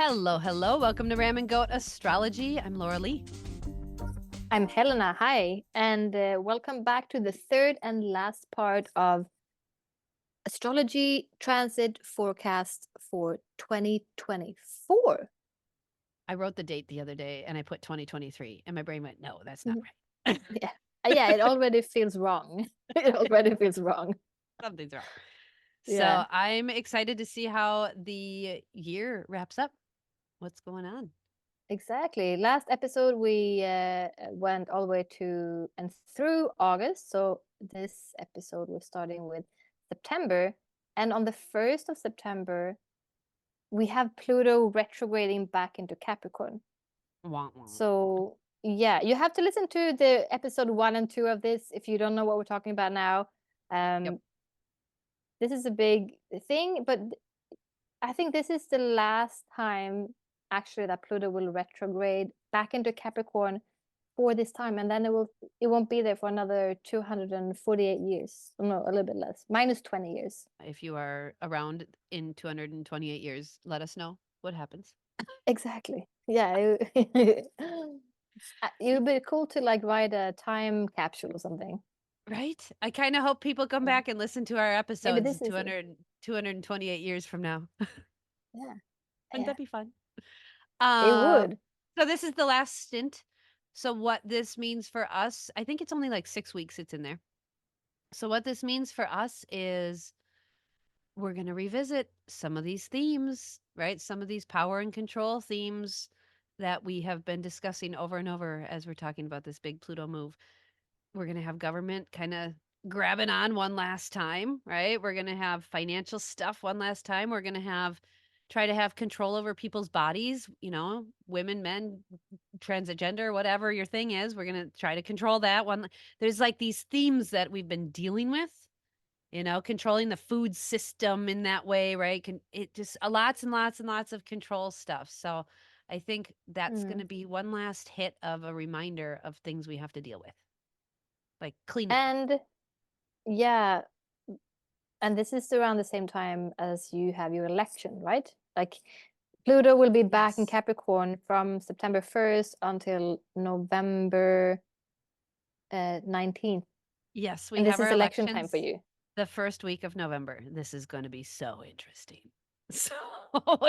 Hello, hello. Welcome to Ram and Goat Astrology. I'm Laura Lee. I'm Helena. Hi, and welcome back to the third and last part of astrology transit forecast for 2024. I wrote the date the other day and I put 2023 and my brain went, no, that's not right. Yeah, yeah, it already feels wrong. It already feels wrong. Something's wrong. Yeah. So I'm excited to see how the year wraps up. What's going on? Exactly. Last episode we went all the way to and through August. So this episode we're starting with September, and on the 1st of September we have Pluto retrograding back into Capricorn. Wah, wah. So yeah, you have to listen to the episode 1 and 2 of this if you don't know what we're talking about now. Yep. This is a big thing, but I think this is the last time actually that Pluto will retrograde back into Capricorn for this time, and then it won't be there for another 248 years. No, a little bit less, minus 20 years. If you are around in 228 years, let us know what happens. Exactly. Yeah. It would be cool to like write a time capsule or something. Right? I kind of hope people come Yeah. back and listen to our Maybe episodes this is it. 228 years from now. Yeah. Wouldn't Yeah. that be fun? It Uh, would. so this is the last stint. So what this means for us, I think it's only like 6 weeks it's in there. So what this means for us is we're going to revisit some of these themes, right? Some of these power and control themes that we have been discussing over and over as we're talking about this big Pluto move. We're going to have government kind of grabbing on one last time, right? We're going to have financial stuff one last time. We're going to try to have control over people's bodies, women, men, transgender, whatever your thing is. We're going to try to control that one. There's like these themes that we've been dealing with, controlling the food system in that way, right? It just lots and lots and lots of control stuff. So I think that's going to be one last hit of a reminder of things we have to deal with, like cleanup. And yeah, and this is around the same time as you have your election, right? Like Pluto will be back in Yes. Capricorn from September 1st until November 19th. Yes, we And this have our is election time for elections you. the first week of November. This is going to be so interesting. So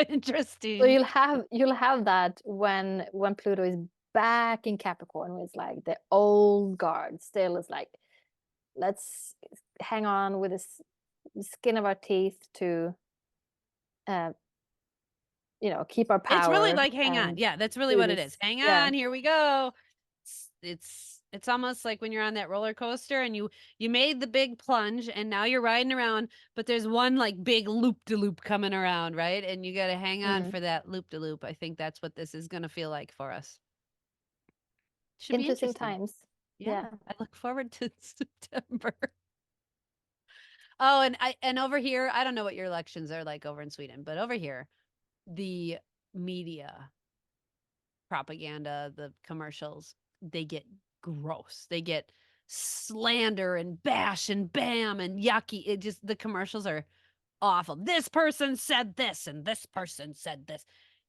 interesting. So you'll have that when Pluto is back in Capricorn, it's like the old guard still is like, let's hang on with the skin of our teeth to uh keep our It's really power like hang on. and Yeah, that's really do what it this. is. Hang Yeah. on, here we go. It's almost like when you're on that roller coaster and you made the big plunge and now you're riding around, but there's one like big loop de loop coming around, right? And you got to hang on for that loop de loop. I think that's what this is going to feel like for us. Should be Interesting interesting. times. Yeah, Yeah. I look forward to September. Oh, and over here, I don't know what your elections are like over in Sweden, but over here, the media propaganda, the commercials, they get gross. They get slander and bash and bam and yucky. The commercials are awful. This person said this and this person said this.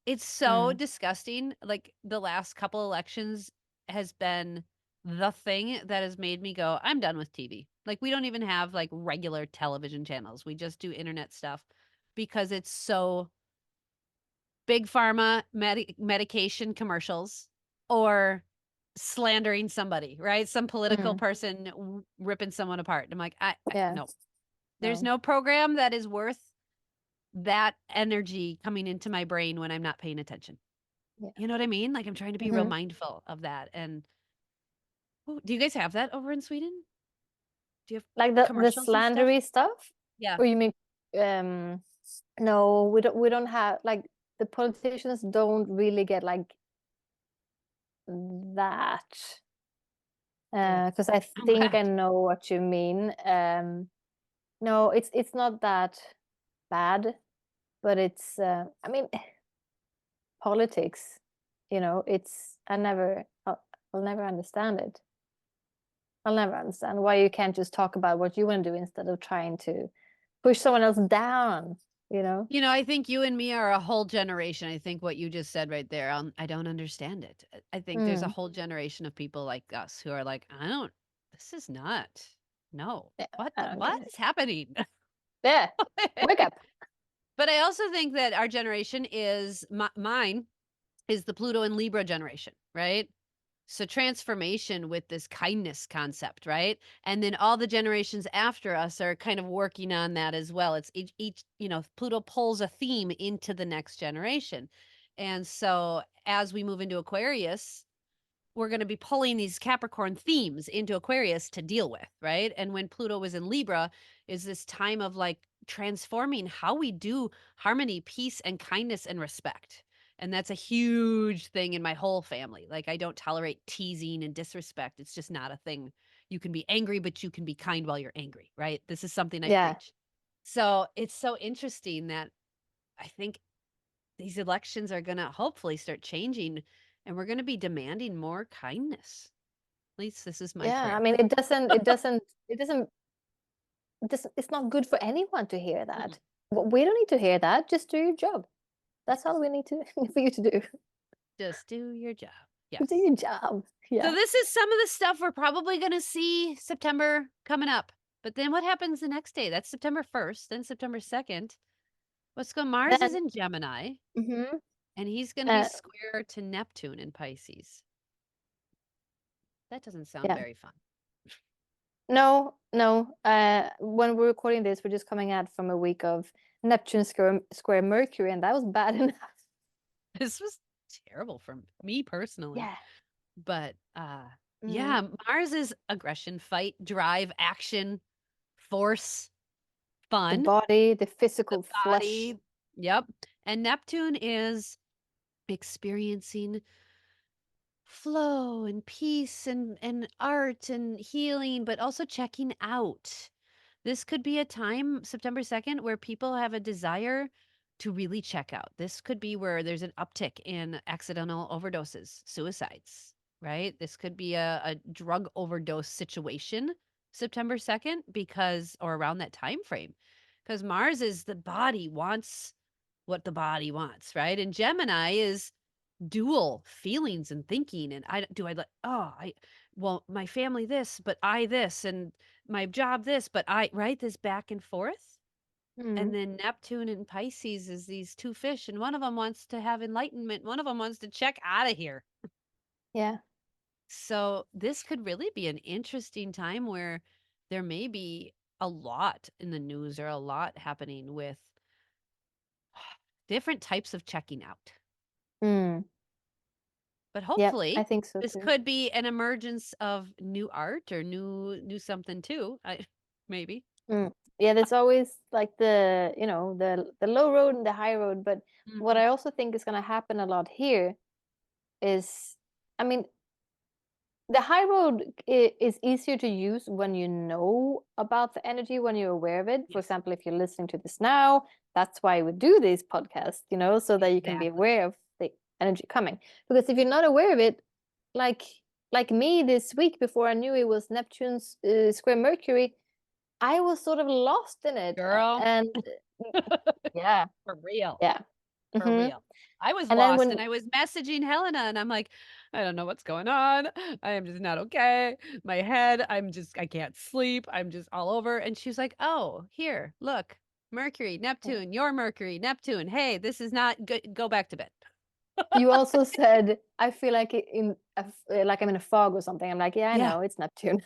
It's so disgusting. Like the last couple elections has been the thing that has made me go, I'm done with TV. Like we don't even have like regular television channels. We just do internet stuff because it's so big pharma medication commercials or slandering somebody, right? Some political person ripping someone apart. I'm like, Yeah. no. There's No. no program that is worth that energy coming into my brain when I'm not paying attention. Yeah. You know what I mean? Like I'm trying to be real mindful of that. And do you guys have that over in Sweden? Do you have Like the commercials and stuff? slandery stuff? Yeah. Or you mean no, we don't have like the politicians don't really get like that. Good. Because I I'm think I glad. know what you mean. No, it's not that bad, but it's I mean politics, it's I'll never understand it. I'll never understand why you can't just talk about what you want to do instead of trying to push someone else down. you know? I think you and me are a whole generation. I think what you just said right there, I don't understand it. I think there's a Mm. whole generation of people like us who are like, this is not, no, Yeah, what, I don't what get it. is happening? Yeah, wake up. But I also think that our generation mine is the Pluto and Libra generation, right? So transformation with this kindness concept, right? And then all the generations after us are kind of working on that as well. It's each Pluto pulls a theme into the next generation. And so as we move into Aquarius, we're going to be pulling these Capricorn themes into Aquarius to deal with, right? And when Pluto was in Libra, is this time of like transforming how we do harmony, peace, and kindness and respect. And that's a huge thing in my whole family. Like, I don't tolerate teasing and disrespect. It's just not a thing. You can be angry, but you can be kind while you're angry, right? This is something I Yeah, preach. So it's so interesting that I think these elections are going to hopefully start changing and we're going to be demanding more kindness. At least this is my yeah. I prayer. mean, it's not good for anyone to hear Mm-mm. that. We don't need to hear that. Just do your job. That's all we need to for you to do. Just do your job. Do Yes. your job. So Yeah. this is some of the stuff we're probably going to see September coming up. But then what happens the next day? That's September 1st, then September 2nd. What's going Mars is Then, in Gemini hmm and he's going to be uh, square to Neptune in Pisces. That doesn't sound yeah. very fun. No, no. When we're recording this, we're just coming out from a week of Neptune square Mercury, and that was bad enough. This was terrible for me personally. Yeah. But Mm. yeah, Mars is aggression, fight, drive, action, force, The fun, body, the the physical flesh. body. Yep. And Neptune is experiencing flow and peace and art and healing, but also checking out. This could be a time, September 2nd, where people have a desire to really check out. This could be where there's an uptick in accidental overdoses, suicides, right? This could be a drug overdose situation, September 2nd, or around that time frame. Because Mars is the body wants what the body wants, right? And Gemini is dual feelings and thinking and my family this but I this and my job this but I right this back and forth. And Mm. then Neptune and Pisces is these two fish and one of them wants to have enlightenment, one of them wants to check out of here. Yeah. So this could really be an interesting time where there may be a lot in the news or a lot happening with different types of checking out. Mm. But Yep, I hopefully, think so this too. could be an emergence of new art or new something too. I maybe. Mm. Yeah, there's always like the low road and the high road, but what Mhm. I also think is going to happen a lot here is, I mean, the high road is easier to use when you know about the energy, when you're aware of it. For Yes, example, if you're listening to this now, that's why we do these podcasts, so that you can be exactly. aware of the energy coming. Because if you're not aware of it, like like me this week before I knew it was Neptune's square Mercury, I was sort of lost in it. Girl, And yeah, for real. yeah. For hmm real. I was And then lost and when I was messaging Helena and I'm like, I don't know what's going on. I am just not okay. My head, I can't sleep. I'm just all over. And she's like, "Oh, here, look. Mercury, yeah. Neptune, your Mercury, Neptune. Hey, this is not good. Go back to bed." You also said, I feel like like I'm in a fog or something. I'm like, yeah, I Yeah. know, it's Neptune.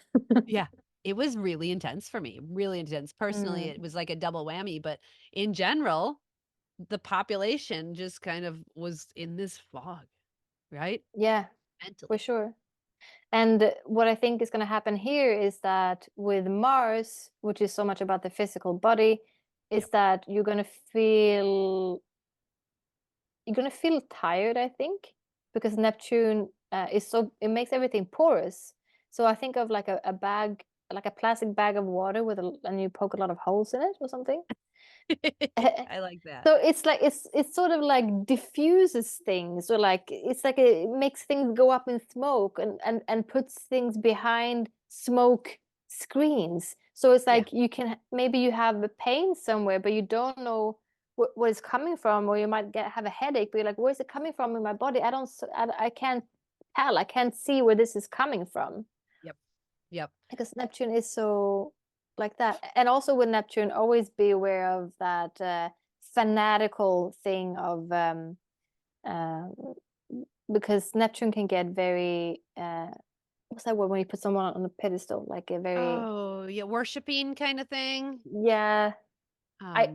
Yeah. It was really intense for me, really intense. Personally, Mm, it was like a double whammy, but in general, the population just kind of was in this fog, right? yeah, for Mentally. sure. And what I think is going to happen here is that with Mars, which is so much about the physical body, is Yep. that you're going to feel tired, I think, because Neptune it makes everything porous. So I think of like a bag, like a plastic bag of water and you poke a lot of holes in it or something. I like that. So it's like it's sort of like diffuses things, or like it's like it makes things go up in smoke and puts things behind smoke screens. So it's Yeah. like maybe you have a pain somewhere, but you don't know. what it's coming from, or you might have a headache, but you're like, where's it coming from in my body? I can't tell. I can't see where this is coming from, Yep. Yep. because Neptune is so like that. And also with Neptune, always be aware of that fanatical thing of uh, because Neptune can get very what's that word when you put someone on a pedestal, like a very, Oh, yeah, worshiping kind of thing. yeah. I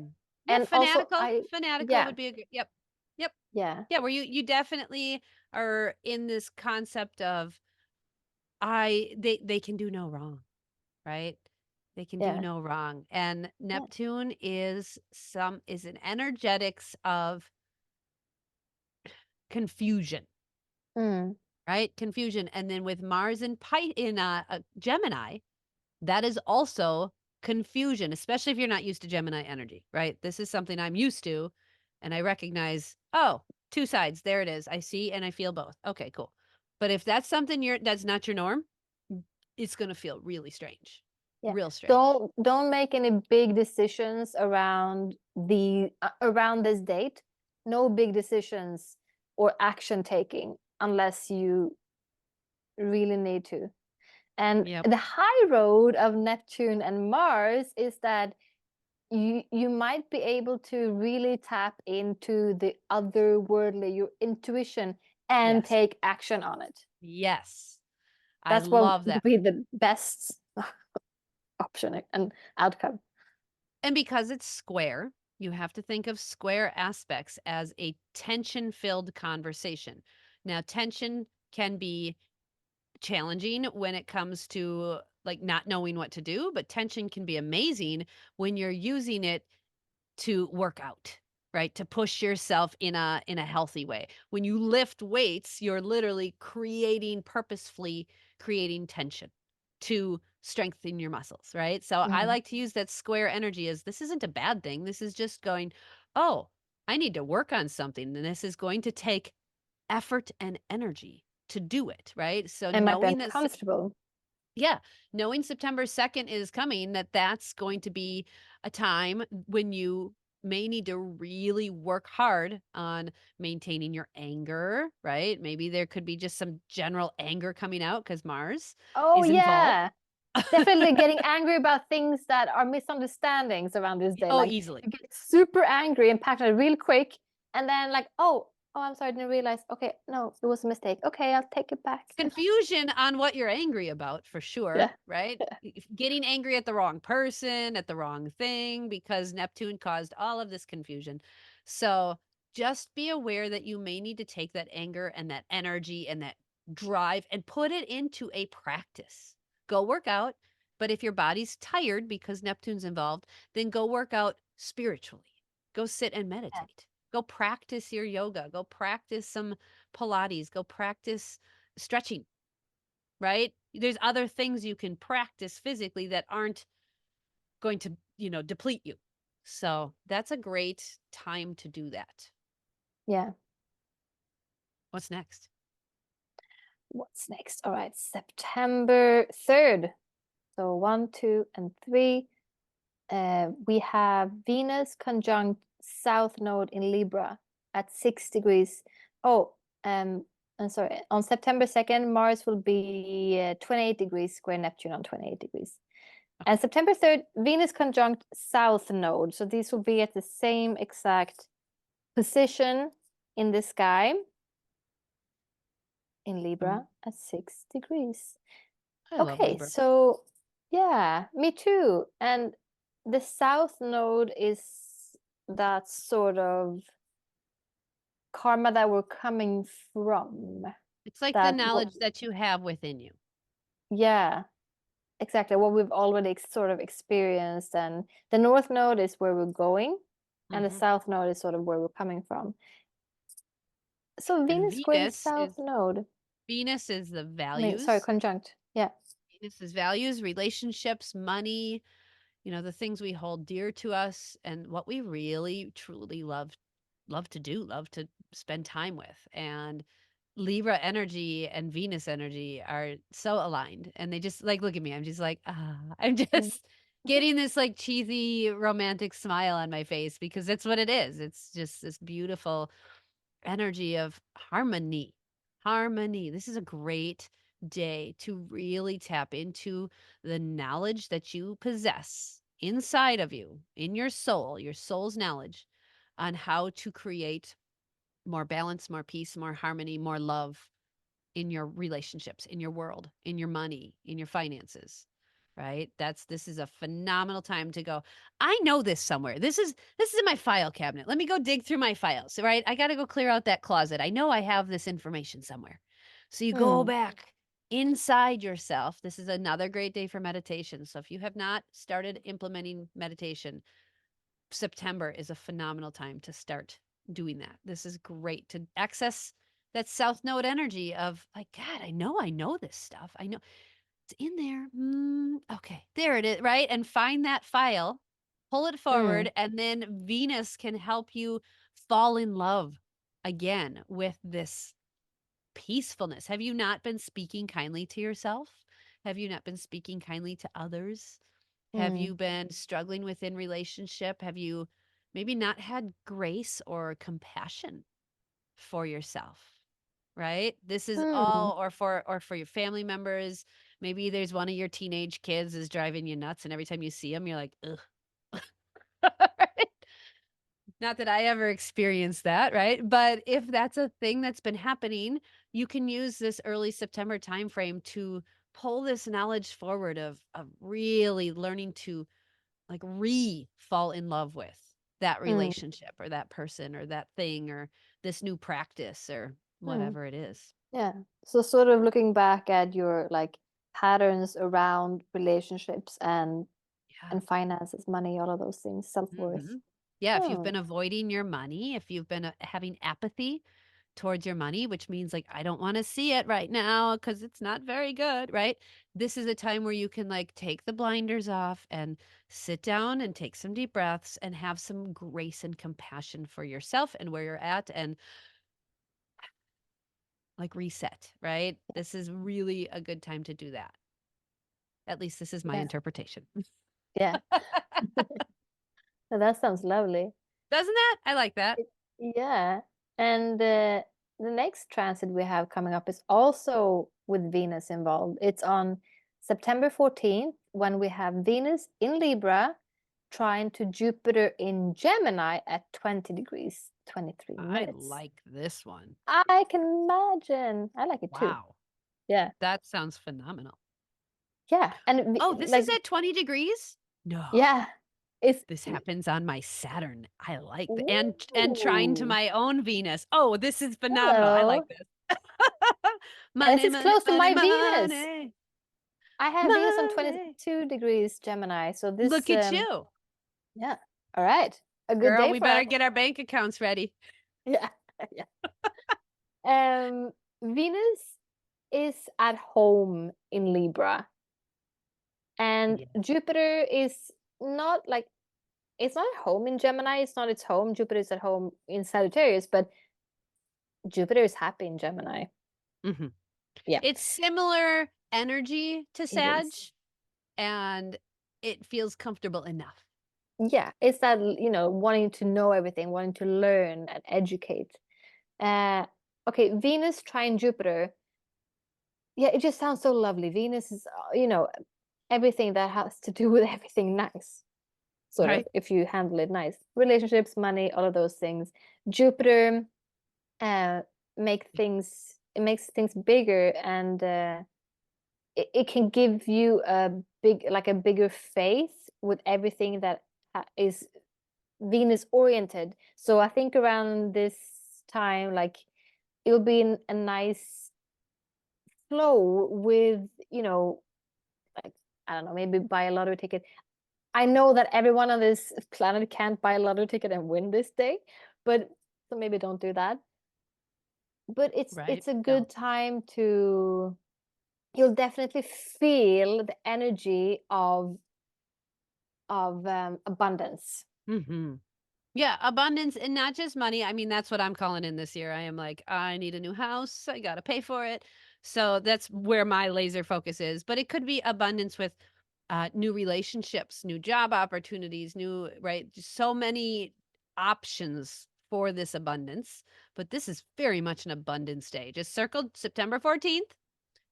Yeah, and also fanatical. I Fanatical yeah, would be a good. Yep. Yep. yeah, Yeah, where you definitely are in this concept of they can do no wrong, right? They can do yeah, no wrong. And yeah. Neptune is an energetics of confusion, Mm, right? Confusion. And then with Mars in Gemini, that is also confusion, especially if you're not used to Gemini energy, right? This is something I'm used to, and I recognize, oh, two sides. There it is. I see and I feel both. Okay, cool. But if that's something that's not your norm, it's going to feel really strange. yeah. Real strange. Don't make any big decisions around the around this date. No big decisions or action taking unless you really need to. And Yep. the high road of Neptune and Mars is that you might be able to really tap into the otherworldly, your intuition, and Yes. take action on it. Yes. I That's what love that. would be the best option and outcome. And because it's square, you have to think of square aspects as a tension filled conversation. Now, tension can be challenging when it comes to like not knowing what to do, but tension can be amazing when you're using it to work out, right? To push yourself in a healthy way. When you lift weights, you're literally purposefully creating tension to strengthen your muscles, right? So I Mm. like to use that square energy as this isn't a bad thing. This is just going, "Oh, I need to work on something and this is going to take effort and energy to do it," right? So It might be knowing that uncomfortable. yeah, knowing September 2nd is coming, that's going to be a time when you may need to really work hard on maintaining your anger, right? Maybe there could be just some general anger coming out because Mars Oh is involved. yeah, definitely getting angry about things that are misunderstandings around this day. Oh, Like easily. you get super angry and passionate real quick, and then like, oh, I'm sorry, I didn't realize. Okay, no, it was a mistake. Okay, I'll take it back. Confusion on what you're angry about for sure, Yeah, right? yeah, Getting angry at the wrong person, at the wrong thing, because Neptune caused all of this confusion. So just be aware that you may need to take that anger and that energy and that drive and put it into a practice. Go work out. But if your body's tired because Neptune's involved, then go work out spiritually. Go sit and yeah, meditate. Go practice your yoga. Go practice some Pilates. Go practice stretching, right? There's other things you can practice physically that aren't going to, deplete you. So that's a great time to do that. yeah. What's next? What's next? All right, September 3rd. So 1, 2, and 3. We have Venus conjunct South Node in Libra at 6 degrees. Oh, I'm sorry. On September 2nd, Mars will be 28 degrees square Neptune on 28 degrees. And Okay. September 3rd, Venus conjunct South Node. So these will be at the same exact position in the sky in Mhm. Libra at 6 degrees. I love Okay, Libra. so yeah, me too. And the South Node is that sort of karma that we're coming from. It's like the That what, knowledge that you have within you. yeah, exactly. What we've already sort of experienced. And the North Node is where we're going, and the Hmm. South Node is sort of where we're coming from. So And Venus squaring South Node. Venus is the I mean, sorry, values. conjunct. Yeah. Venus is values, relationships, money, the things we hold dear to us and what we really truly love to do, love to spend time with. And Libra energy and Venus energy are so aligned and they just like look at me. I'm just like, I'm Mm. just getting this like cheesy romantic smile on my face because that's what it is. It's just this beautiful energy of harmony. Harmony. This is a great day to really tap into the knowledge that you possess inside of you, in your soul's knowledge on how to create more balance, more peace, more harmony, more love in your relationships, in your world, in your money, in your finances. Right? This is a phenomenal time to go. I know this somewhere. This is in my file cabinet. Let me go dig through my files, right? I got to go clear out that closet. I know I have this information somewhere. So you go Mm, back inside yourself. This is another great day for meditation. So if you have not started implementing meditation, September is a phenomenal time to start doing that. This is great to access that south node energy of like, God, I know this stuff. I know it's in there. Okay, there it is, right? And find that file, pull it mm, forward, and then Venus can help you fall in love again with this peacefulness. Have you not been speaking kindly to yourself? Have you not been speaking kindly to others? Have mm, you been struggling within relationship? Have you maybe not had grace or compassion for yourself? Right? This is mm. all or for your family members. Maybe there's one of your teenage kids is driving you nuts and every time you see them you're like, "Ugh." Right? Not that I ever experienced that, right? But if that's a thing that's been happening, you can use this early September timeframe to pull this knowledge forward of really learning to like fall in love with that Mm, relationship or that person or that thing or this new practice or mm. whatever it is. Yeah. So sort of looking back at your like patterns around relationships Yeah. and finances, money, all of those things, self-worth. Mhm. Yeah, if you've Hmm. been avoiding your money, if you've been having apathy towards your money, which means like I don't want to see it right now cuz it's not very good, right? This is a time where you can like take the blinders off and sit down and take some deep breaths and have some grace and compassion for yourself and where you're at and like reset, right? This is really a good time to do that. At least this is my Yeah. interpretation. Yeah. So that sounds lovely. Doesn't that? I like that. Yeah. And the next transit we have coming up is also with Venus involved. It's on September 14th when we have Venus in Libra trying to Jupiter in Gemini at 20 degrees, 23 I minutes. like this one. I can imagine. I like it too. Wow. Yeah. That sounds phenomenal. Yeah. And Oh, this is like, at 20 degrees? No. yeah, it's, This happens on my Saturn. I like that. And trine to ooh, my own Venus. Oh, this is phenomenal. I like hello. this. And this Money, is money, close to money, my Venus. money. I have Venus on Money. 22 degrees Gemini. So Look this, at you. yeah. All right. A good Girl, day we for us. better get our bank accounts ready. Yeah. Yeah. Venus is at home in Libra, and Yeah. Jupiter is not like it's not at home in Gemini. It's not its home. Jupiter is at home in Sagittarius, but Jupiter is happy in Gemini. hmm Yeah, It's similar energy to it Sag, is. and it feels comfortable enough. Yeah, it's that, wanting to know everything, wanting to learn and educate. Uh, okay, Venus trine Jupiter. Yeah, it just sounds so lovely. Venus is, everything that has to do with everything nice, sort of, Right? if you handle it nice. Relationships, money, all of those things. Jupiter uh it makes things bigger, and it can give you a bigger faith with everything that is Venus oriented. So I think around this time, like it'll be a nice flow with, like, I don't know, maybe buy a lottery ticket. I know that everyone on this planet can't buy a lottery ticket and win this day, but so maybe don't do that. But Right? it's a No. good time to you'll definitely feel the energy of abundance. hmm Yeah, abundance and not just money. I mean, that's what I'm calling in this year. I am like, I need a new house. I got to pay for it. So that's where my laser focus is. But it could be abundance with new relationships, new job opportunities, right? Just so many options for this abundance. But this is very much an abundance day. Just circled September 14th.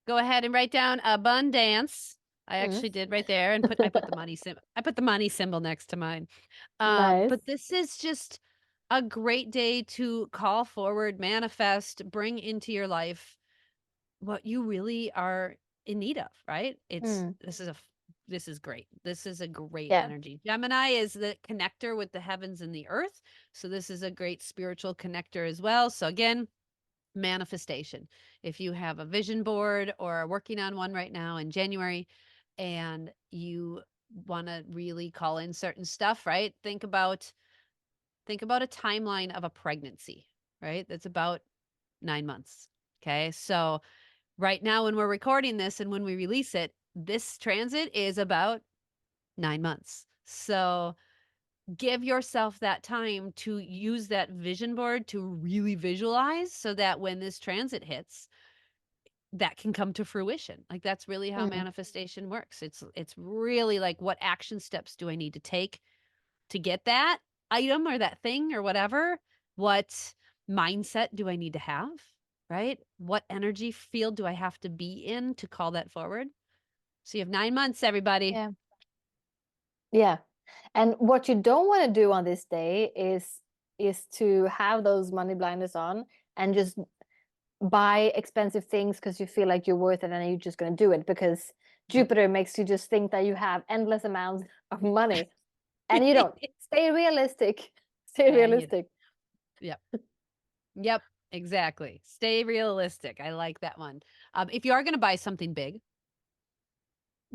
Go ahead and write down abundance. I Mm. actually did right there, and I put the money symbol next to mine. But Nice. this is just a great day to call forward, manifest, bring into your life what you really are in need of, right? Mm. This is great. This is a great Yeah. energy. Gemini is the connector with the heavens and the earth. So this is a great spiritual connector as well. So again, manifestation. If you have a vision board or are working on one right now in January and you want to really call in certain stuff, right? Think about a timeline of a pregnancy, right? That's about 9 months. Okay? So right now when we're recording this and when we release it, this transit is about 9 months. So give yourself that time to use that vision board to really visualize so that when this transit hits, that can come to fruition. Like that's really how Mm. manifestation works. It's really like, what action steps do I need to take to get that item or that thing or whatever? What mindset do I need to have? Right? What energy field do I have to be in to call that forward? So you have 9 months, everybody. Yeah. Yeah. And what you don't want to do on this day is to have those money blinders on and just buy expensive things because you feel like you're worth it and you're just going to do it because Nope. Jupiter makes you just think that you have endless amounts of money and you don't. Stay realistic. Stay And you realistic. Yep. Yep, exactly. Stay realistic. I like that one. If you are going to buy something big,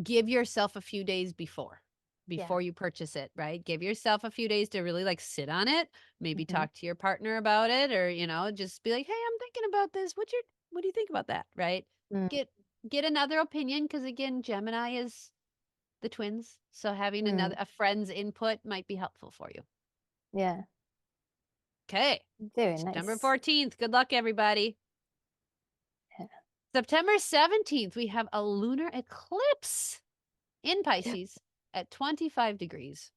give yourself a few days Yeah. before you purchase it, right? Give yourself a few days to really like sit on it, maybe Hmm. talk to your partner about it, or just be like, "Hey, I'm thinking about this. What do you think about that?" Right? Mm. Get get another opinion because again, Gemini is the twins, so having Mm. a friend's input might be helpful for you. Yeah. Okay. Very September nice. 14th. Good luck, everybody. Yeah. September 17th, we have a lunar eclipse in Yeah. Pisces at 25 degrees.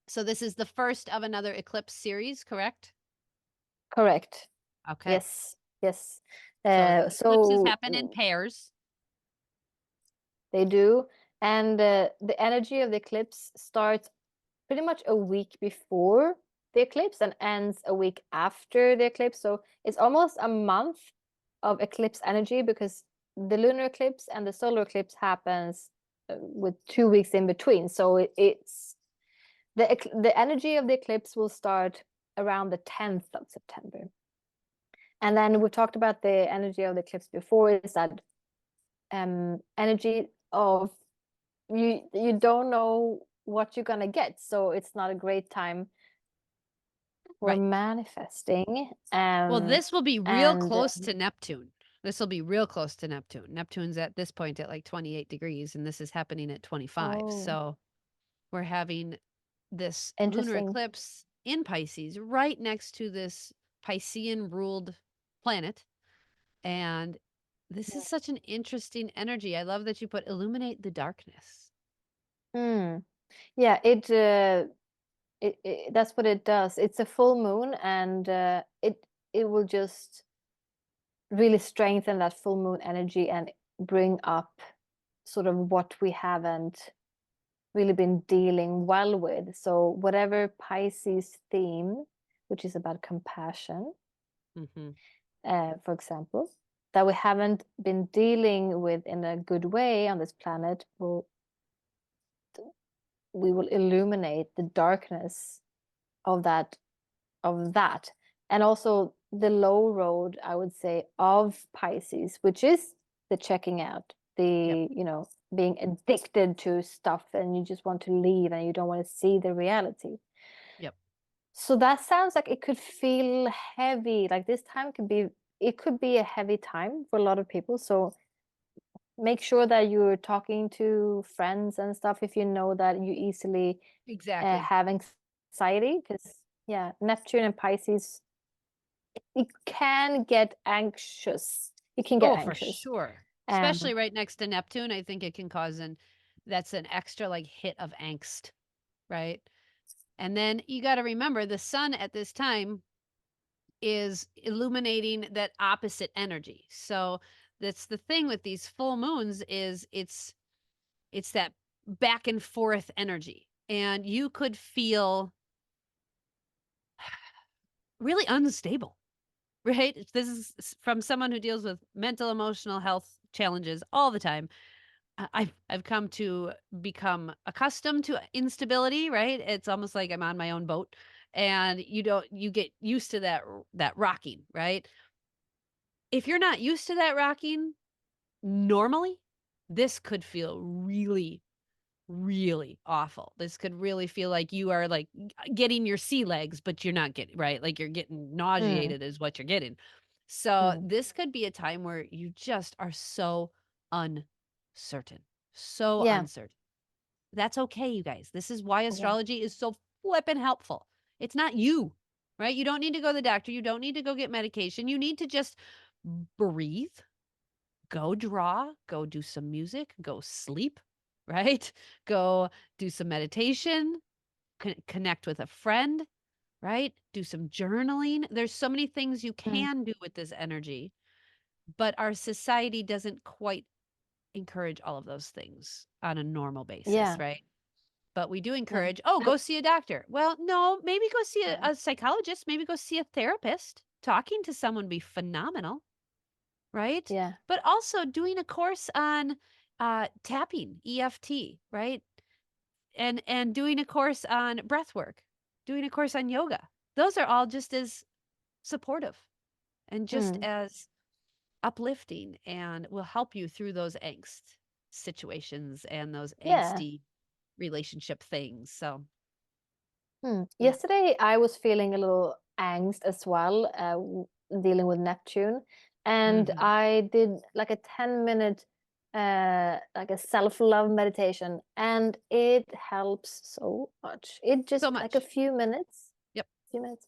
So this is the first of another eclipse series, correct? Correct. Okay. Yes. Yes. So eclipses So happen in pairs. they do. And the energy of the eclipse starts pretty much a week before the eclipse and ends a week after the eclipse. So it's almost a month of eclipse energy because the lunar eclipse and the solar eclipse happens with 2 weeks in between. So it's the energy of the eclipse will start around the 10th of September. And then we've talked about the energy of the eclipse before, is that energy of you don't know what you're gonna get, so it's not a great time for Right. manifesting. Well, this will be real And close to Neptune. This will be real close to Neptune. Neptune's at this point at like 28 degrees, and this is happening at 25. oh, So we're having this lunar interesting. eclipse in Pisces right next to this Piscean ruled planet. And this is Yeah. such an interesting energy. I love that you put illuminate the darkness. Hmm. Yeah, it that's what it does. It's a full moon, and it will just really strengthen that full moon energy and bring up sort of what we haven't really been dealing well with. So whatever Pisces theme, which is about compassion, Mm-hmm. for example, that we haven't been dealing with in a good way on this planet, we will illuminate the darkness of that, and also the low road, I would say, of Pisces, which is the checking out, Yep. being addicted to stuff and you just want to leave and you don't want to see the reality. Yep. So that sounds like it could feel heavy. Like this time it could be a heavy time for a lot of people. So make sure that you're talking to friends and stuff if you know that you easily Exactly. have anxiety, because yeah, Neptune and Pisces, it can get anxious. It can get Oh, for anxious. sure. Um, Especially right next to Neptune, I think it can cause that's an extra like hit of angst, right? And then you got to remember the sun at this time is illuminating that opposite energy. So that's the thing with these full moons is it's that back and forth energy. And you could feel really unstable, right? This is from someone who deals with mental, emotional health challenges all the time. I've come to become accustomed to instability, right? It's almost like I'm on my own boat, and you get used to that rocking, right? If you're not used to that rocking normally, this could feel really, really awful. This could really feel like you are like getting your sea legs, but you're not getting right. Like you're getting Mm. nauseated is what you're getting. So Mm. this could be a time where you just are so uncertain, so Yeah. uncertain. That's okay, you guys. This is why Okay. astrology is so flippin' helpful. It's not you, right? You don't need to go to the doctor. You don't need to go get medication. You need to just breathe, go draw, go do some music, go sleep, right? Go do some meditation, connect with a friend, right? Do some journaling. There's so many things you Mm. can do with this energy, but our society doesn't quite encourage all of those things on a normal basis, Yeah. right? But we do Yeah. encourage, oh, go see a doctor. Well, no, maybe go see Yeah. a psychologist, maybe go see a therapist. Talking to someone would be phenomenal, right? Yeah. But also doing a course on tapping, EFT, right? And doing a course on breath work, doing a course on yoga. Those are all just as supportive and just Mm. as uplifting and will help you through those angst situations and those Yeah. angsty relationship things. So, yeah. Yesterday, I was feeling a little angst as well, dealing with Neptune, and Mhm. I did like a 10-minute, like a self-love meditation, and it helps so much. It So just like a much. Yep. few minutes,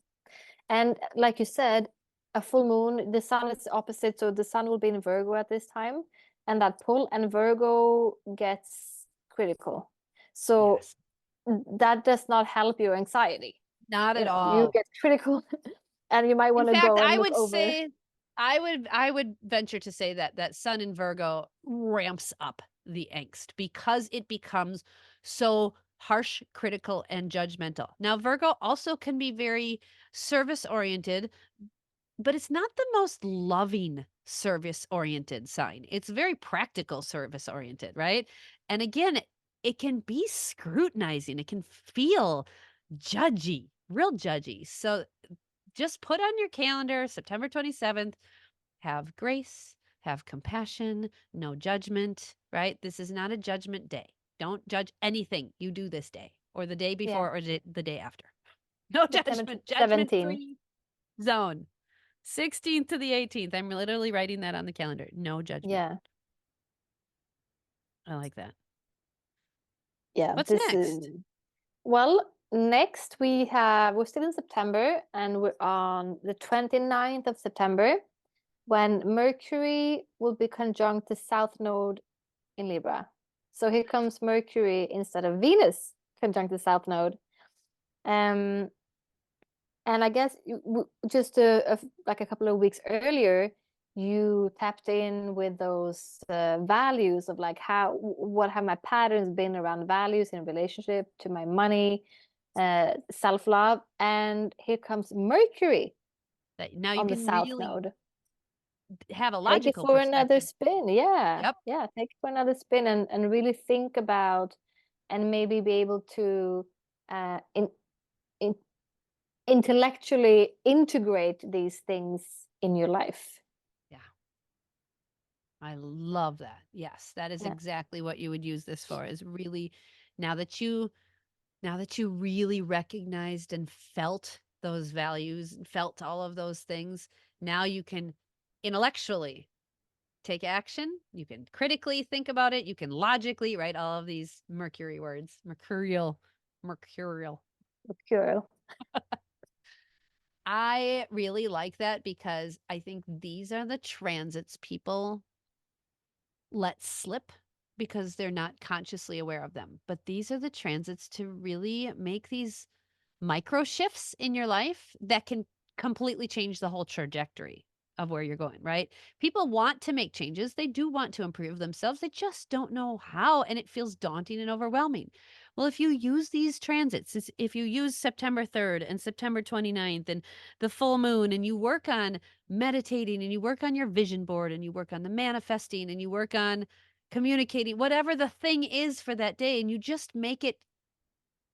and like you said, a full moon, the sun is opposite, so the sun will be in Virgo at this time, and that pull, and Virgo gets critical. So Yes. that does not help your anxiety. Not at You all. get critical and you might In want to fact, go and I look would over. say I would venture to say that that sun in Virgo ramps up the angst because it becomes so harsh, critical, and judgmental. Now, Virgo also can be very service oriented, but it's not the most loving service oriented sign. It's very practical service oriented, right? And again, it can be scrutinizing. It can feel judgy, real judgy. So just put on your calendar September 27th, have grace, have compassion, no judgment, right? This is not a judgment day. Don't judge anything you do this day or the day Yeah, before or the day after. No September judgment, judgment 17. free zone. 16th to the 18th. I'm literally writing that on the calendar. No judgment. Yeah, I like that. yeah. What's This next? well, next we're still in September and we're on the 29th of September when Mercury will be conjunct the South Node in Libra. So here comes Mercury instead of Venus conjunct the South Node. Um, And I guess just like a couple of weeks earlier, you tapped in with those values of like what have my patterns been around values in relationship to my money, self-love, and here comes Mercury That now you on the can South really Node. have a Take it logical for another perspective. spin. Yeah, Yep. yeah, take it for another spin and really think about and maybe be able to in intellectually integrate these things in your life. Yeah. I love that. Yes, that is Yeah. exactly what you would use this for is really now that you now that you really recognized and felt those values and felt all of those things, now you can intellectually take action. You can critically think about it. You can logically write all of these Mercury words, mercurial. Cool. I really like that because I think these are the transits people let slip because they're not consciously aware of them. But these are the transits to really make these micro shifts in your life that can completely change the whole trajectory of where you're going, right? People want to make changes. They do want to improve themselves. They just don't know how, and it feels daunting and overwhelming. Well, if you use these transits, if you use September 3rd and September 29th and the full moon, and you work on meditating and you work on your vision board and you work on the manifesting and you work on communicating, whatever the thing is for that day, and you just make it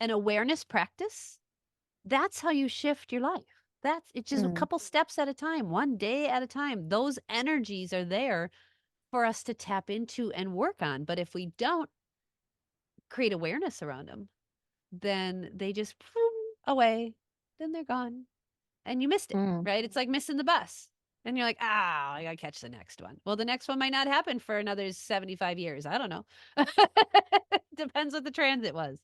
an awareness practice, that's how you shift your life. That's it's just a Mm. couple steps at a time, one day at a time. Those energies are there for us to tap into and work on. But if we don't create awareness around them, then they just away. Then they're gone. And you missed it, Mm. right? It's like missing the bus. And you're like, ah, I gotta catch the next one. Well, the next one might not happen for another 75 years. I don't know. Depends what the transit was.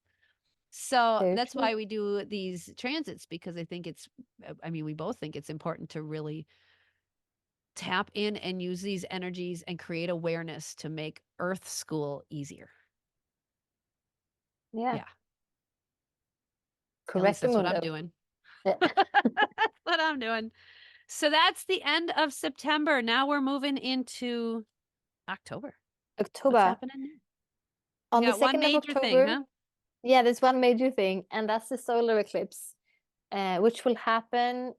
So Very that's true. why we do these transits, because I think I mean, we both think it's important to really tap in and use these energies and create awareness to make Earth school easier. Yeah. Yeah. At least that's what I'm Correctamundo. doing. Yeah. That's what I'm doing. So that's the end of September. Now we're moving into October. What's October. happening now? On You the got one 2nd of major thing, October, huh? yeah, there's one major thing, and that's the solar eclipse, which will happen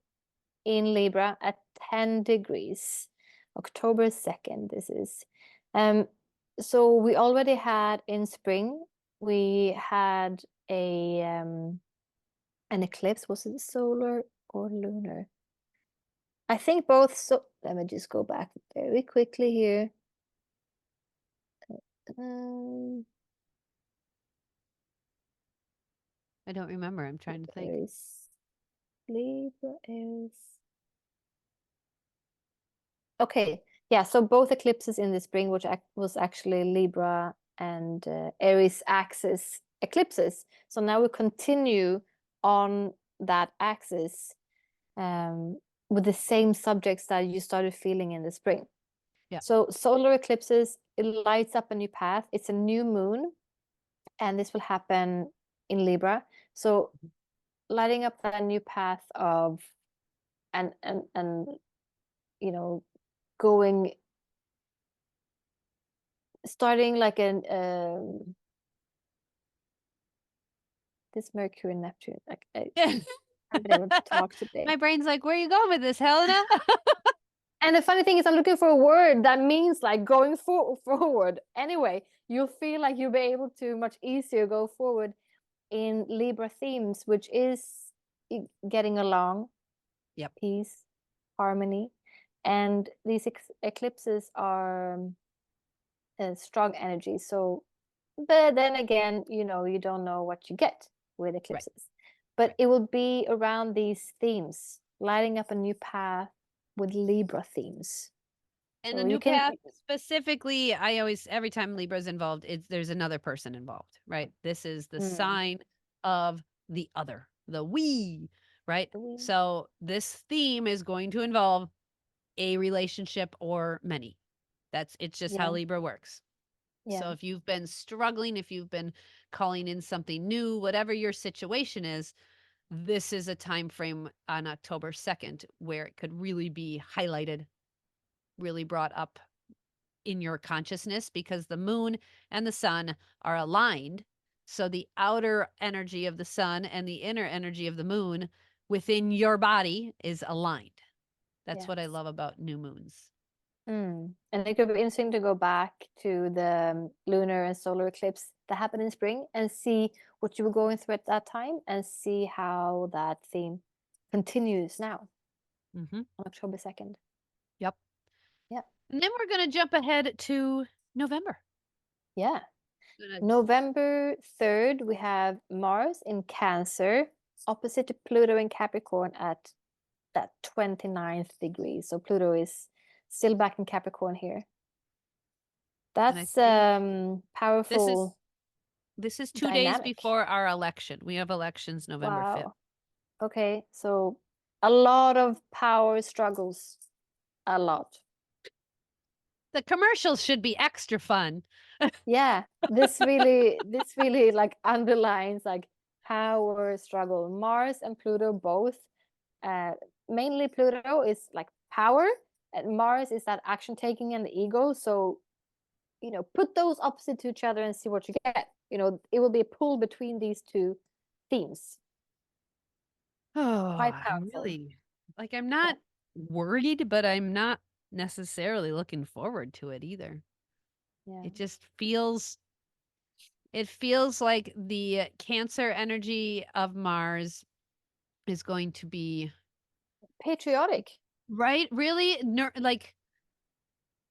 in Libra at 10 degrees. October 2nd, this is. Um, so we already had in spring, we had an eclipse. Was it solar or lunar? I think both. So let me just go back very quickly here. Um, I don't remember. I'm trying to think. Aries, Libra, Aries. Okay, yeah, so both eclipses in the spring, which was actually Libra and Aries axis eclipses. So now we continue on that axis with the same subjects that you started feeling in the spring. Yeah. So solar eclipses, it lights up a new path. It's a new moon, and this will happen in Libra. So lighting up that new path of and you know going starting like an this Mercury and Neptune. Like I Yeah. haven't been able to talk today. My brain's like, where are you going with this, Helena? And the funny thing is, I'm looking for a word that means like going forward. Anyway, you'll feel like you'll be able to much easier go forward in Libra themes, which is getting along, Yep. peace, harmony, and these eclipses are strong energy. So, but then again, you don't know what you get with Right. eclipses. But Right. it will be around these themes, lighting up a new path with Libra themes. And So a you new can, path, specifically, I always, every time Libra's involved, there's another person involved, right? This is the mm, sign of the other, the we, right? So this theme is going to involve a relationship or many. It's just how yeah, Libra works. So yeah, if you've been struggling, if you've been calling in something new, whatever your situation is, this is a time frame on October 2nd where it could really be highlighted, really brought up in your consciousness, because the moon and the sun are aligned. So the outer energy of the sun and the inner energy of the moon within your body is aligned. That's what I yes. love about new moons. And it could be interesting to go back to the lunar and solar eclipse that happened in spring and see what you were going through at that time and see how that theme continues now Mm-hmm. on October 2nd. Yep. Yeah. And then we're going to jump ahead to November. Yeah. Gonna- November 3rd, we have Mars in Cancer, opposite to Pluto in Capricorn at that 29th degree. So Pluto is still back in Capricorn here. And I That's think this is powerful this is 2 days dynamic. before our election. We have elections November 5th. Wow. Okay, so a lot of power struggles. A lot. The commercials should be extra fun. Yeah, this really like underlines like power struggle. Mars and Pluto both, uh, mainly Pluto is like power, and Mars is that action taking and the ego. So, put those opposite to each other and see what you get. It will be a pull between these two themes. Oh, Quite I'm powerful. really like, I'm Yeah. not worried, but I'm not necessarily looking forward to it either. Yeah. It just feels like the Cancer energy of Mars is going to be Patriotic. right, really like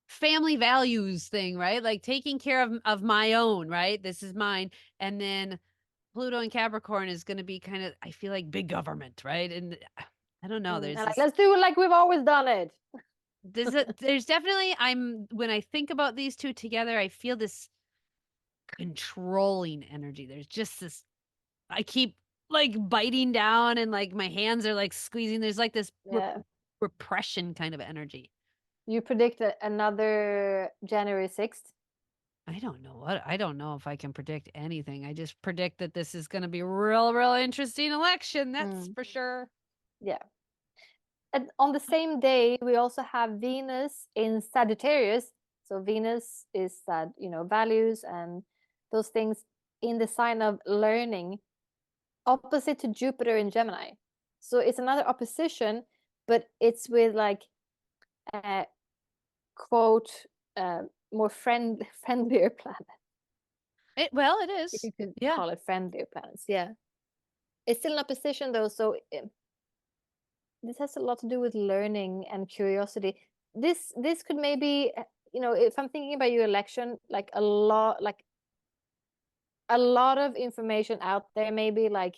family values thing, right? Like taking care of my own, right? This is mine. And then Pluto and Capricorn is going to be kind of, I feel like big government, right? And I don't know. And There's like, this let's do it like we've always done it. there's definitely when I think about these two together, I feel this controlling energy. There's just this I keep like biting down and like my hands are like squeezing. There's like this Yeah. repression kind of energy. You predict another January 6th. I don't know if I can predict anything. I just predict that this is going to be a real interesting election. That's Mm. for sure. Yeah. And on the same day, we also have Venus in Sagittarius. So Venus is that, values and those things in the sign of learning, opposite to Jupiter in Gemini. So it's another opposition, but it's with like uh, quote uh, more friendlier planet. Well, it If is. you could Yeah. call it friendlier planets. Yeah. It's still an opposition though, so this has a lot to do with learning and curiosity. This could maybe, if I'm thinking about your election, like a lot of information out there, maybe like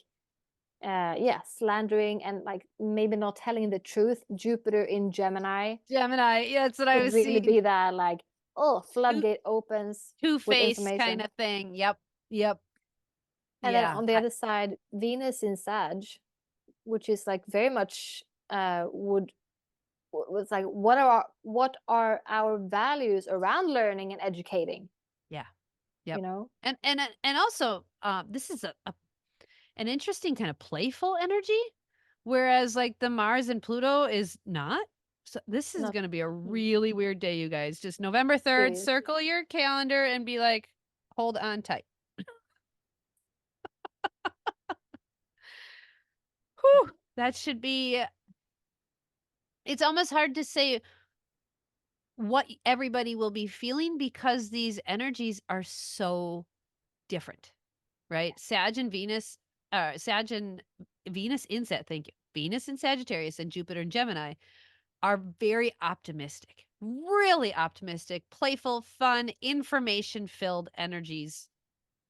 yeah, slandering and like maybe not telling the truth. Jupiter in Gemini Gemini. Yeah, that's what I could was really seeing. be that like, oh, Two floodgate opens with two-face kind information. of thing. Yep. Yep. And then Yeah. on the other side, Venus in Sag, which is like very much would was like what are our values around learning and educating, Yeah. you Yep. know And also, this is an interesting kind of playful energy, whereas like the Mars and Pluto is not. So this is not going to be a mm, really weird day, you guys. Just November it 3rd, is. circle your calendar and be like, hold on tight. Whew, that should be, it's almost hard to say what everybody will be feeling because these energies are so different, right? Sag and Venus in thank you. Venus in Sagittarius and Jupiter in Gemini are very optimistic, really optimistic, playful, fun, information filled energies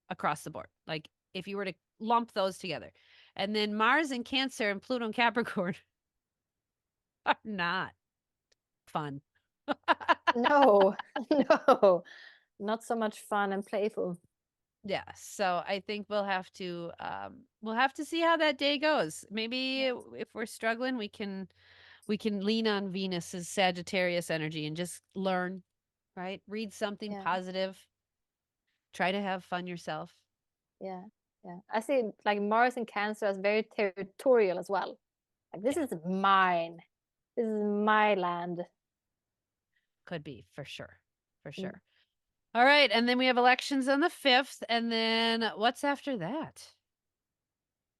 across the board. Like if you were to lump those together. And then Mars in Cancer and Pluto in Capricorn are not fun. No. No, not so much fun and playful. Yeah, so I think we'll have to see how that day goes. Maybe Yes. if we're struggling, we can lean on Venus's Sagittarius energy and just learn, right? Read something Yeah. positive. Try to have fun yourself. Yeah. Yeah, I see like Mars and Cancer as very territorial as well. Like, this Yeah, is mine, this is my land. could be for sure. For Mm. sure. All right, and then we have elections on the 5th, and then what's after that?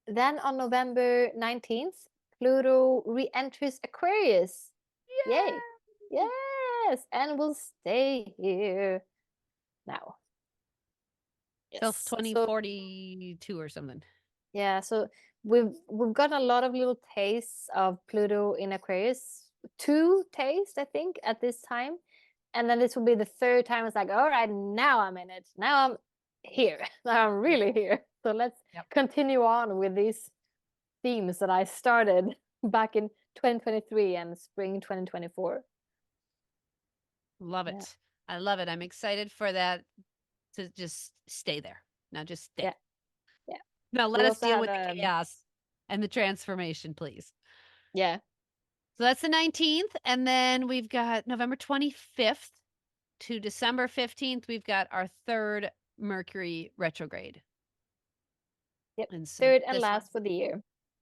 Then on November 19th, Pluto re-enters Aquarius. Yay. Yay! Yes, and will stay here now. Till Yes. So 2042 or something. yeah, so we've got a lot of little tastes of Pluto in Aquarius. Two tastes, I think, at this time. And then this will be the third time. It's like, all right, now I'm in it. Now I'm here. Now I'm Yep. really here. So let's Yep. continue on with these themes that I started back in 2023 and spring 2024. Love Yeah. it. I love it. I'm excited for that to just stay there. Now just Yeah. stay. Yeah. Now let We us also deal have with the chaos and the transformation, please. yeah. So that's the 19th. And then we've got November 25th. to December 15th, we've got our third Mercury retrograde. Yep. And so Third and this one, last for the year.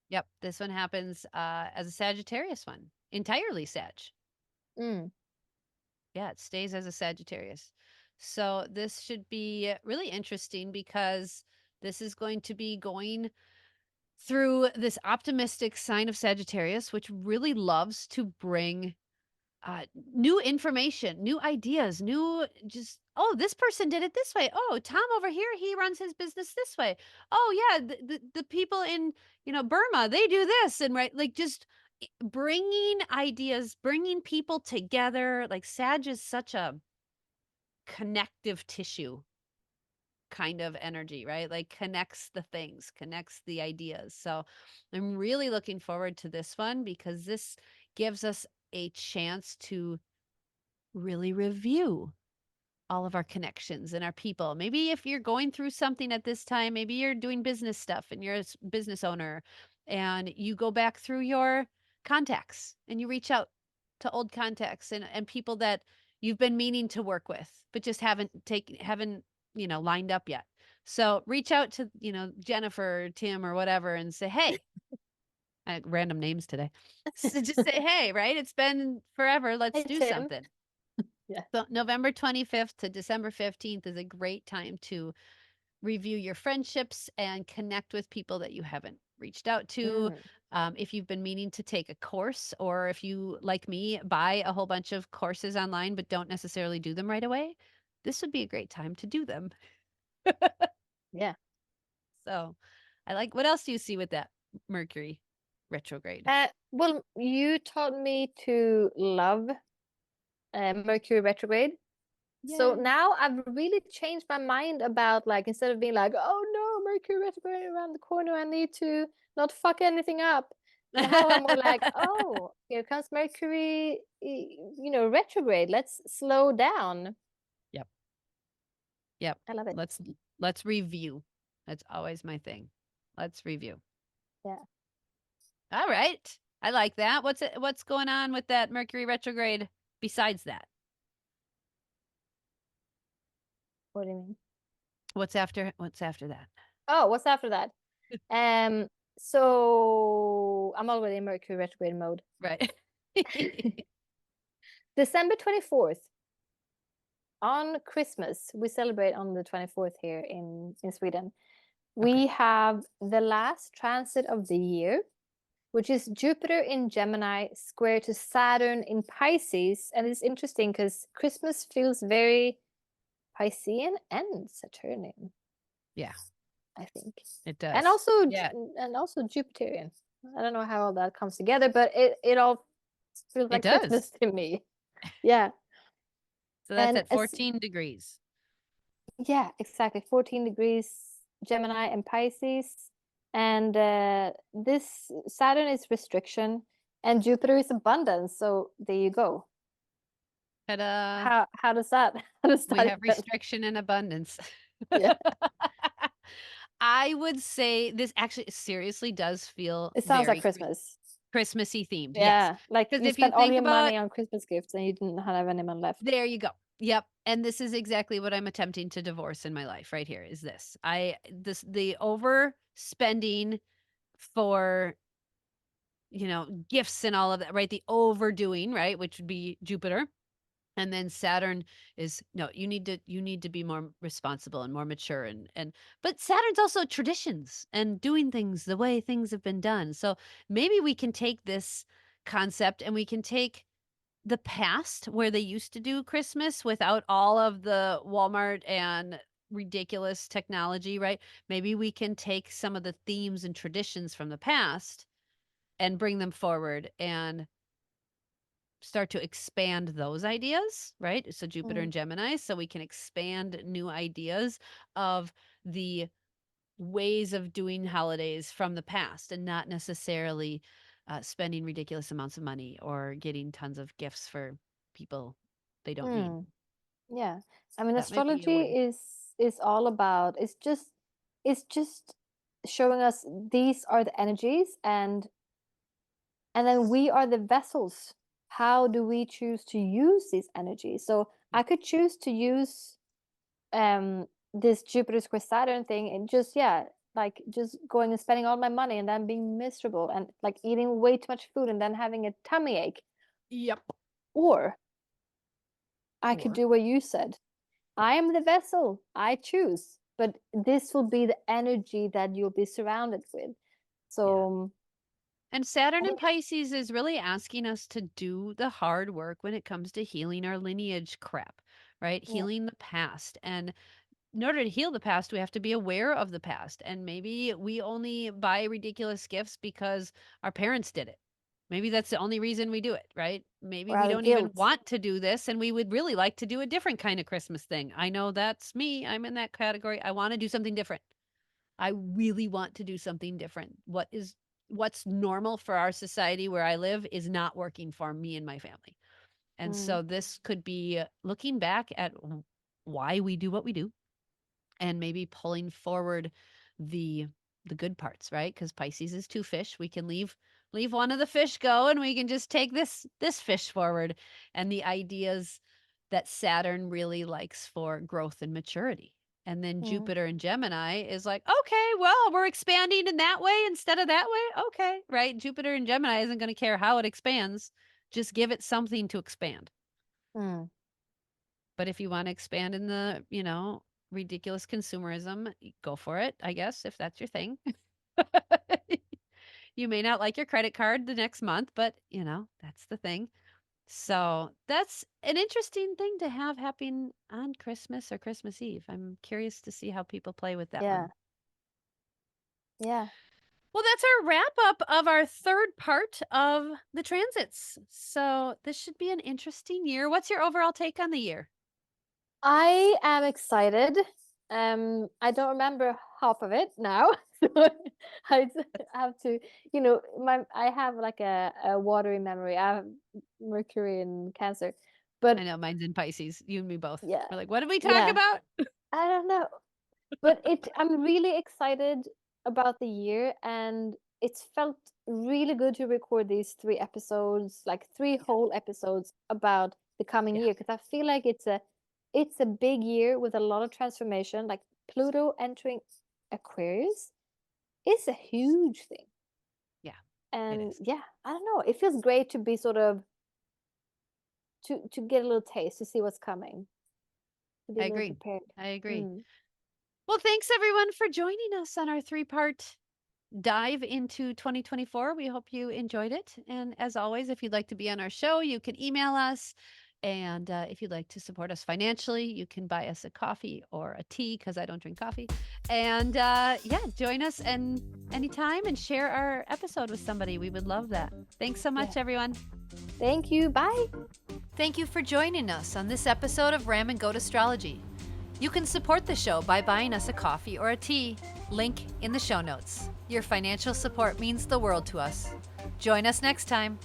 yep, this one happens as a Sagittarius one, entirely Sag. Mm. Yeah, it stays as a Sagittarius. So this should be really interesting because this is going to be going through this optimistic sign of Sagittarius, which really loves to bring new information, new ideas, new just, oh, this person did it this way. Oh, Tom over here, he runs his business this way. Oh, yeah, the people in, Burma, they do this. And right, like just bringing ideas, bringing people together. Like Sag is such a connective tissue kind of energy, right? Like connects the things, connects the ideas. So I'm really looking forward to this one because this gives us a chance to really review all of our connections and our people. Maybe if you're going through something at this time, maybe you're doing business stuff and you're a business owner and you go back through your contacts and you reach out to old contacts and people that you've been meaning to work with, but just haven't, lined up yet. So reach out to, Jennifer or Tim or whatever and say, hey, random names today. So just say, hey, right? It's been forever. Let's Hey, do Tim. something. Yeah. So November 25th to December 15th is a great time to review your friendships and connect with people that you haven't reached out to. Mm. If you've been meaning to take a course, or if you, like me, buy a whole bunch of courses online but don't necessarily do them right away, this would be a great time to do them. Yeah. So I like, what else do you see with that Mercury retrograde? Well, you taught me to love Mercury retrograde. So Yay. now I've really changed my mind about, like, instead of being like, oh no, Mercury retrograde around the corner, I need to not fuck anything up. Now I'm more like, oh, here comes Mercury, retrograde. Let's slow down. Yep. Yep. I love it. Let's review. That's always my thing. Let's review. Yeah. All right. I like that. What's going on with that Mercury retrograde besides that? What do you mean? What's after that? Oh, what's after that? Um, so I'm already in Mercury retrograde mode. Right. December 24th, on Christmas, we celebrate on the 24th here in Sweden. Okay. We have the last transit of the year, which is Jupiter in Gemini square to Saturn in Pisces. And it's interesting because Christmas feels very Piscean and Saturnian, Yeah, I think. it And does. also Yeah, and also Jupiterian. I don't know how all that comes together, but it all feels it like does. Christmas to me. Yeah. So that's And at 14 degrees. yeah, exactly. 14 degrees Gemini and Pisces. And this Saturn is restriction and Jupiter is abundance. So there you go. Ta-da. How does that how does We that have even? restriction and abundance. Yeah. I would say this actually seriously does feel It sounds like very Christmas. Christmassy themed. Yes. Yeah. Like Because you if you spent all think your about, money on Christmas gifts and you didn't have any money left. there you go. Yep. And this is exactly what I'm attempting to divorce in my life right here is this. The overspending for, gifts and all of that, right? The overdoing, right? Which would be Jupiter. And then Saturn is, no, you need to be more responsible and more mature and but Saturn's also traditions and doing things the way things have been done. So maybe we can take this concept and we can take the past where they used to do Christmas without all of the Walmart and ridiculous technology, right? Maybe we can take some of the themes and traditions from the past and bring them forward and start to expand those ideas, right? So Jupiter Mm. and Gemini, so we can expand new ideas of the ways of doing holidays from the past and not necessarily spending ridiculous amounts of money or getting tons of gifts for people they don't need. Mm. Yeah. I mean, That might be a astrology way. is all about it's just showing us these are the energies and then we are the vessels how do we choose to use these energies? So Yeah. I could choose to use um this Jupiter square Saturn thing and just, yeah, like just going and spending all my money and then being miserable and like eating way too much food and then having a tummy ache. Yep. Or I could Or do what you said. I am the vessel. I choose. But this will be the energy that you'll be surrounded with. yeah. So And Saturn I in think, Pisces is really asking us to do the hard work when it comes to healing our lineage crap, right? yeah, Healing the past. And in order to heal the past, we have to be aware of the past. And maybe we only buy ridiculous gifts because our parents did it. Maybe that's the only reason we do it, right? Maybe or we out of don't even guilt. want to do this and we would really like to do a different kind of Christmas thing. I know that's me. I'm in that category. I want to do something different. I really want to do something different. What's normal for our society where I live is not working for me and my family. And Mm, so this could be looking back at why we do what we do and maybe pulling forward the the good parts, right? Because Pisces is two fish. We can leave one of the fish go and we can just take this fish forward. And the ideas that Saturn really likes for growth and maturity. And then mm, Jupiter and Gemini is like, okay, well, we're expanding in that way instead of that way. Okay, right? Jupiter and Gemini isn't going to care how it expands. Just give it something to expand. mm. But if you want to expand in the, ridiculous consumerism, go for it, I guess, if that's your thing. You may not like your credit card the next month, but, that's the thing. So that's an interesting thing to have happen on Christmas or Christmas Eve. I'm curious to see how people play with that Yeah, one. yeah. Well, that's our wrap up of our third part of the transits. So this should be an interesting year. What's your overall take on the year? I am excited. I don't remember half of it now. So have to, I have like a watery memory. I have Mercury and Cancer. I But know mine's in Pisces. You and me both. yeah, We're like, what did we talk yeah. about? I don't know. But I'm really excited about the year, and it's felt really good to record these 3 episodes, like three Yeah. whole episodes about the coming Yeah. year, because I feel like it's a big year with a lot of transformation. Like Pluto entering Aquarius is a huge thing. Yeah. It And is. yeah, I don't know. It feels great to be sort of to get a little taste, to see what's coming, to be I a little agree. prepared. I agree. Mm, Well, thanks everyone for joining us on our three-part dive into 2024. We hope you enjoyed it. And as always, if you'd like to be on our show, you can email us. And if you'd like to support us financially, you can buy us a coffee or a tea because I don't drink coffee. And yeah, join us and anytime and share our episode with somebody. We would love that. Thanks so yeah. much, everyone. Thank you. Bye. Thank you for joining us on this episode of RamGoatAstrology. You can support the show by buying us a coffee or a tea. Link in the show notes. Your financial support means the world to us. Join us next time.